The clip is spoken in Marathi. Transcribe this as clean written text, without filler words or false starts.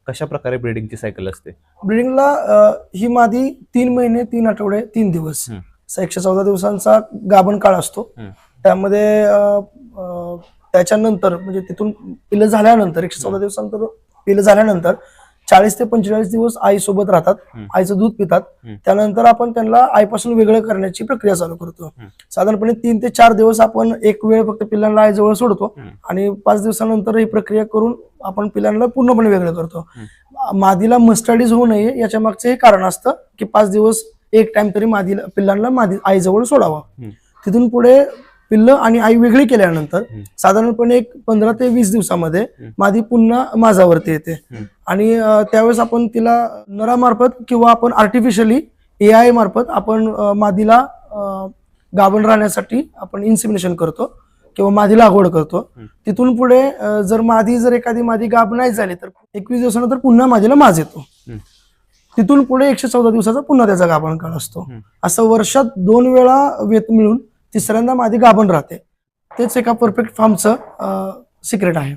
कशा प्रकारे ब्रीडिंगची सायकल असते? ब्रिडिंगला ही मादी 3 महिने 3 आठवडे 3 दिवस असा 114 दिवसांचा गाभण काळ असतो. त्यामध्ये त्याच्यानंतर म्हणजे तिथून पिल्लं झाल्यानंतर 114 दिवसानंतर पिल्लं झाल्यानंतर 40 ते 45 दिवस आईसोबत राहतात, आईचं दूध पितात. त्यानंतर आपण त्यांना आईपासून वेगळं करण्याची प्रक्रिया चालू करतो. साधारणपणे 3 ते 4 दिवस आपण एक वेळ फक्त पिल्लांना आईजवळ सोडतो आणि 5 दिवसानंतर ही प्रक्रिया करून आपण पिल्लांना पूर्णपणे वेगळं करतो. मादीला मस्टर्डीज होऊ नये याच्या मागचं हे कारण असतं की 5 दिवस एक टाइम तरी पिल्लांना आईजवळ सोडावा. तिथून पुढे पिल्लं आणि आई वेगळी केल्यानंतर साधारणपणे एक 15 ते 20 दिवसामध्ये मादी पुन्हा माझावरती येते आणि त्यावेळेस आपण तिला नरामार्फत किंवा आपण आर्टिफिशियली AI मार्फत आपण मादीला गाभण राहण्यासाठी आपण इन्सेमिनेशन करतो किंवा मादीला लागवड करतो. तिथून पुढे जर एखादी मादी गाभ नाही झाली तर 21 दिवसानंतर पुन्हा मादीला माज येतो. तिथून पुढे 114 दिवसाचा पुन्हा त्याचा गाभण काळ असतो. असं वर्षात 2 वेळा वेत मिळून तिसऱ्यांदा मादी गाभण राहते. तेच एका परफेक्ट फार्मचं सिक्रेट आहे.